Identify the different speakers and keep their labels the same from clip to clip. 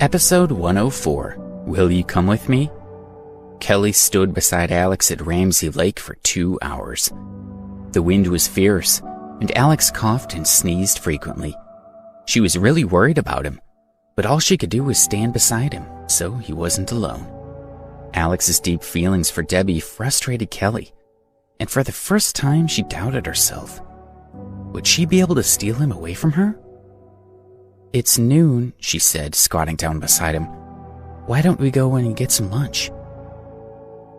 Speaker 1: Episode 104, Will You Come With Me? Kelly stood beside Alex at Ramsey Lake for 2 hours. The wind was fierce, and Alex coughed and sneezed frequently. She was really worried about him, but all she could do was stand beside him, so he wasn't alone. Alex's deep feelings for Debbie frustrated Kelly, and for the first time she doubted herself. Would she be able to steal him away from her? "It's noon," she said, squatting down beside him. "Why don't we go in and get some lunch?"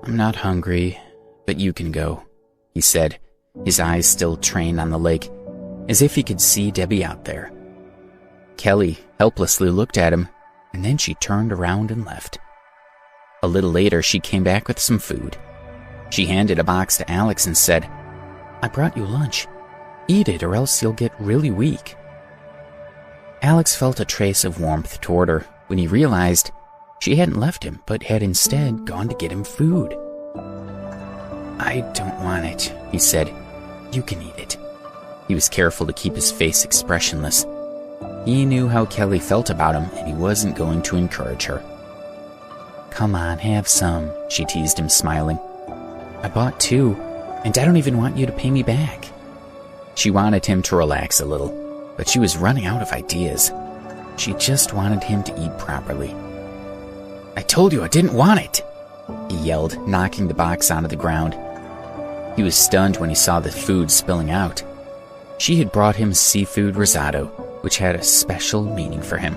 Speaker 1: "I'm not hungry, but you can go," he said, his eyes still trained on the lake, as if he could see Debbie out there. Kelly helplessly looked at him, and then she turned around and left. A little later, she came back with some food. She handed a box to Alex and said, "I brought you lunch. Eat it or else you'll get really weak." Alex felt a trace of warmth toward her when he realized she hadn't left him, but had instead gone to get him food. "I don't want it," he said. "You can eat it." He was careful to keep his face expressionless. He knew how Kelly felt about him, and he wasn't going to encourage her. "Come on, have some," she teased him, smiling. "I bought 2, and I don't even want you to pay me back." She wanted him to relax a little, but she was running out of ideas. She just wanted him to eat properly. "I told you I didn't want it," he yelled, knocking the box onto the ground. He was stunned when he saw the food spilling out. She had brought him seafood risotto, which had a special meaning for him.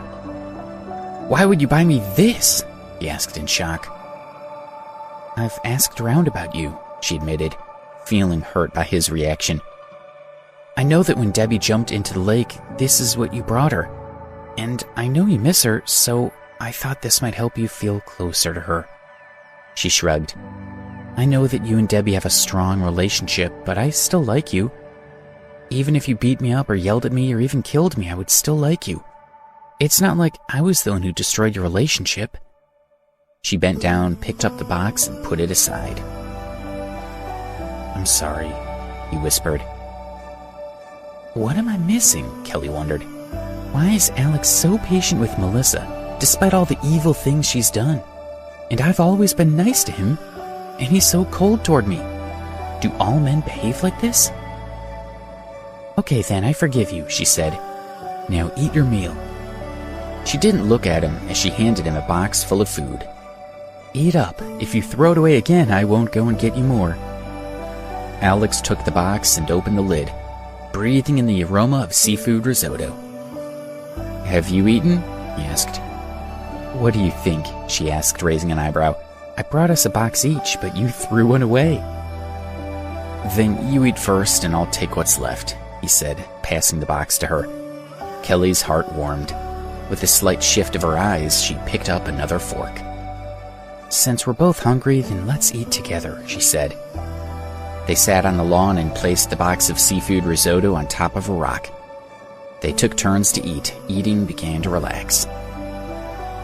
Speaker 1: "Why would you buy me this?" he asked in shock. "I've asked around about you," she admitted, feeling hurt by his reaction. "I know that when Debbie jumped into the lake, this is what you brought her. And I know you miss her, so I thought this might help you feel closer to her." She shrugged. "I know that you and Debbie have a strong relationship, but I still like you. Even if you beat me up or yelled at me or even killed me, I would still like you. It's not like I was the one who destroyed your relationship." She bent down, picked up the box, and put it aside. "I'm sorry," he whispered. "What am I missing?" Kelly wondered. "Why is Alex so patient with Melissa, despite all the evil things she's done? And I've always been nice to him, and he's so cold toward me. Do all men behave like this?" "Okay then, I forgive you," she said. "Now eat your meal." She didn't look at him as she handed him a box full of food. "Eat up. If you throw it away again, I won't go and get you more." Alex took the box and opened the lid, breathing in the aroma of seafood risotto. "Have you eaten?" he asked. "What do you think?" she asked, raising an eyebrow. "I brought us a box each, but you threw one away." "Then you eat first and I'll take what's left," he said, passing the box to her. Kelly's heart warmed. With a slight shift of her eyes, she picked up another fork. "Since we're both hungry, then let's eat together," she said. They sat on the lawn and placed the box of seafood risotto on top of a rock. They took turns to eat. Eating began to relax.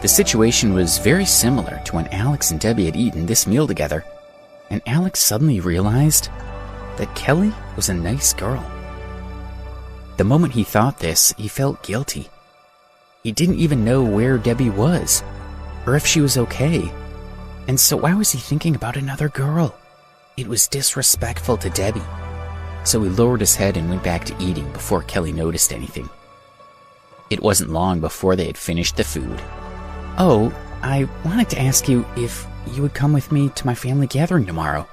Speaker 1: The situation was very similar to when Alex and Debbie had eaten this meal together, and Alex suddenly realized that Kelly was a nice girl. The moment he thought this, he felt guilty. He didn't even know where Debbie was, or if she was okay. And so why was he thinking about another girl? It was disrespectful to Debbie. So he lowered his head and went back to eating before Kelly noticed anything. It wasn't long before they had finished the food. "Oh, I wanted to ask you if you would come with me to my family gathering tomorrow,"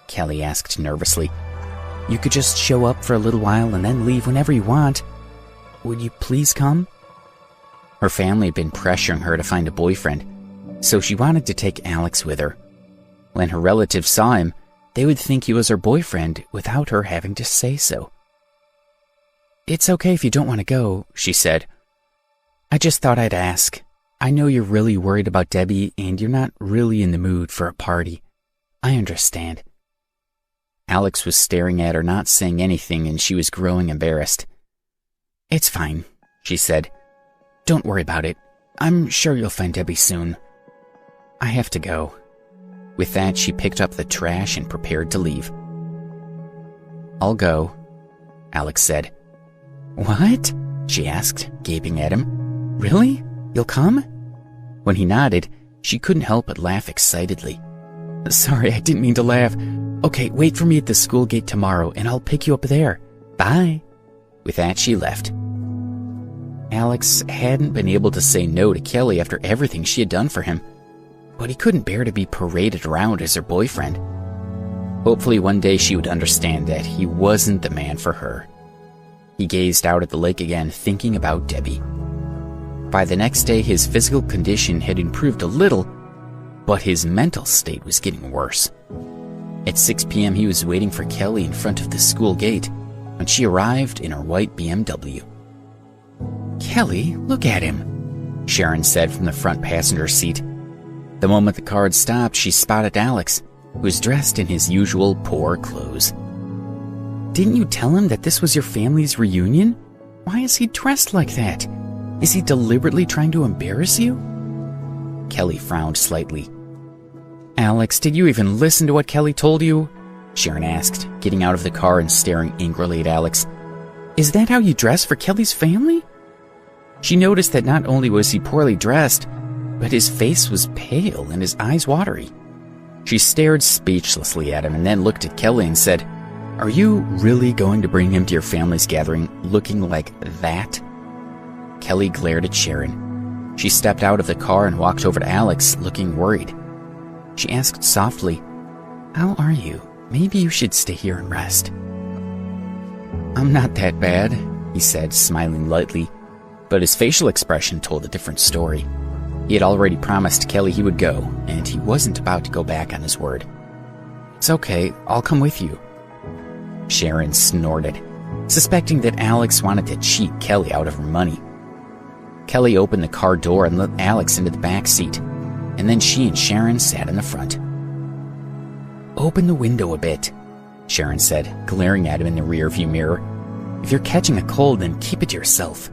Speaker 1: Kelly asked nervously. "You could just show up for a little while and then leave whenever you want. Would you please come?" Her family had been pressuring her to find a boyfriend, so she wanted to take Alex with her. When her relatives saw him, they would think he was her boyfriend without her having to say so. "It's okay if you don't want to go," she said. "I just thought I'd ask. I know you're really worried about Debbie and you're not really in the mood for a party. I understand." Alex was staring at her, not saying anything, and she was growing embarrassed. "It's fine," she said. "Don't worry about it. I'm sure you'll find Debbie soon. I have to go." With that, she picked up the trash and prepared to leave. "I'll go," Alex said. "What?" she asked, gaping at him. "Really? You'll come?" When he nodded, she couldn't help but laugh excitedly. "Sorry, I didn't mean to laugh. Okay, wait for me at the school gate tomorrow, and I'll pick you up there. Bye." With that, she left. Alex hadn't been able to say no to Kelly after everything she had done for him, but he couldn't bear to be paraded around as her boyfriend. Hopefully one day she would understand that he wasn't the man for her. He gazed out at the lake again, thinking about Debbie. By the next day, his physical condition had improved a little, but his mental state was getting worse. At 6 p.m., he was waiting for Kelly in front of the school gate when she arrived in her white BMW. "Kelly, look at him," Sharon said from the front passenger seat. The moment the car had stopped, she spotted Alex, who was dressed in his usual poor clothes. "Didn't you tell him that this was your family's reunion? Why is he dressed like that? Is he deliberately trying to embarrass you?" Kelly frowned slightly. "Alex, did you even listen to what Kelly told you?" Sharon asked, getting out of the car and staring angrily at Alex. "Is that how you dress for Kelly's family?" She noticed that not only was he poorly dressed, but his face was pale and his eyes watery. She stared speechlessly at him and then looked at Kelly and said, "Are you really going to bring him to your family's gathering looking like that?" Kelly glared at Sharon. She stepped out of the car and walked over to Alex, looking worried. She asked softly, "How are you? Maybe you should stay here and rest." "I'm not that bad," he said, smiling lightly, but his facial expression told a different story. He had already promised Kelly he would go, and he wasn't about to go back on his word. "It's okay, I'll come with you." Sharon snorted, suspecting that Alex wanted to cheat Kelly out of her money. Kelly opened the car door and let Alex into the back seat, and then she and Sharon sat in the front. "Open the window a bit," Sharon said, glaring at him in the rearview mirror. "If you're catching a cold, then keep it to yourself."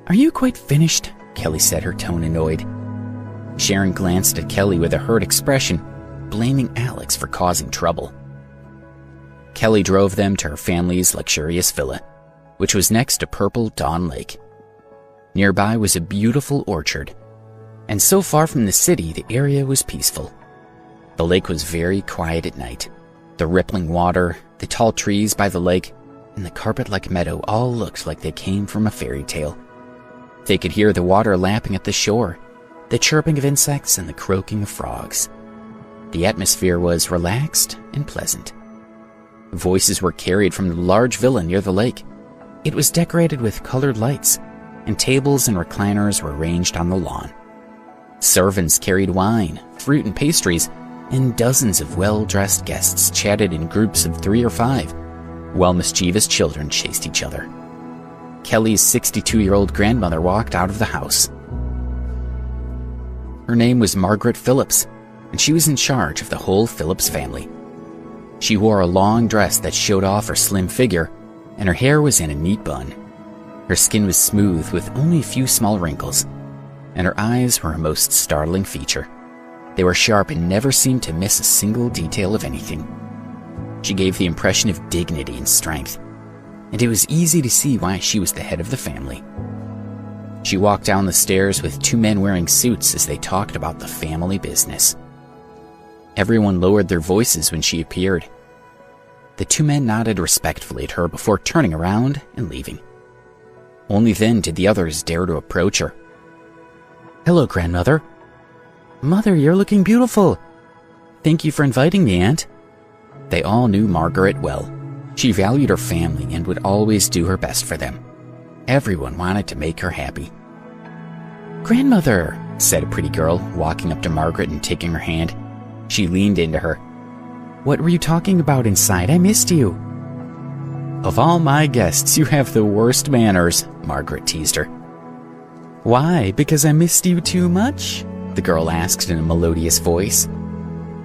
Speaker 1: "Are you quite finished?" Kelly said, her tone annoyed. Sharon glanced at Kelly with a hurt expression, blaming Alex for causing trouble. Kelly drove them to her family's luxurious villa, which was next to Purple Dawn Lake. Nearby was a beautiful orchard, and so far from the city, the area was peaceful. The lake was very quiet at night. The rippling water, the tall trees by the lake, and the carpet-like meadow all looked like they came from a fairy tale. They could hear the water lapping at the shore, the chirping of insects and the croaking of frogs. The atmosphere was relaxed and pleasant. Voices were carried from the large villa near the lake. It was decorated with colored lights, and tables and recliners were ranged on the lawn. Servants carried wine, fruit and pastries, and dozens of well-dressed guests chatted in groups of 3 or 5, while mischievous children chased each other. Kelly's 62-year-old grandmother walked out of the house. Her name was Margaret Phillips, and she was in charge of the whole Phillips family. She wore a long dress that showed off her slim figure, and her hair was in a neat bun. Her skin was smooth with only a few small wrinkles, and her eyes were her most startling feature. They were sharp and never seemed to miss a single detail of anything. She gave the impression of dignity and strength, and it was easy to see why she was the head of the family. She walked down the stairs with 2 men wearing suits as they talked about the family business. Everyone lowered their voices when she appeared. The 2 men nodded respectfully at her before turning around and leaving. Only then did the others dare to approach her. "Hello, grandmother." "Mother, you're looking beautiful." "Thank you for inviting me, Aunt." They all knew Margaret well. She valued her family and would always do her best for them. Everyone wanted to make her happy. "Grandmother," said a pretty girl, walking up to Margaret and taking her hand. She leaned into her. "What were you talking about inside? I missed you." "Of all my guests, you have the worst manners," Margaret teased her. "Why, because I missed you too much?" the girl asked in a melodious voice.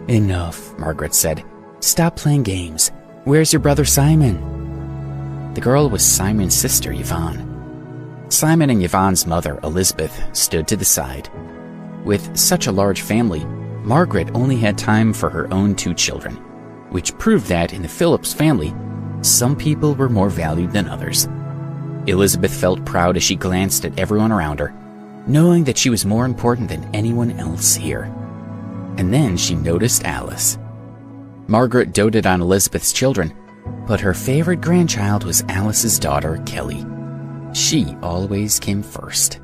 Speaker 1: "Enough," Margaret said. "Stop playing games. Where's your brother Simon?" The girl was Simon's sister, Yvonne. Simon and Yvonne's mother, Elizabeth, stood to the side. With such a large family, Margaret only had time for her own 2 children, which proved that in the Phillips family, some people were more valued than others. Elizabeth felt proud as she glanced at everyone around her. knowing that she was more important than anyone else here. And then she noticed Alice. Margaret doted on Elizabeth's children, but her favorite grandchild was Alice's daughter, Kelly. She always came first.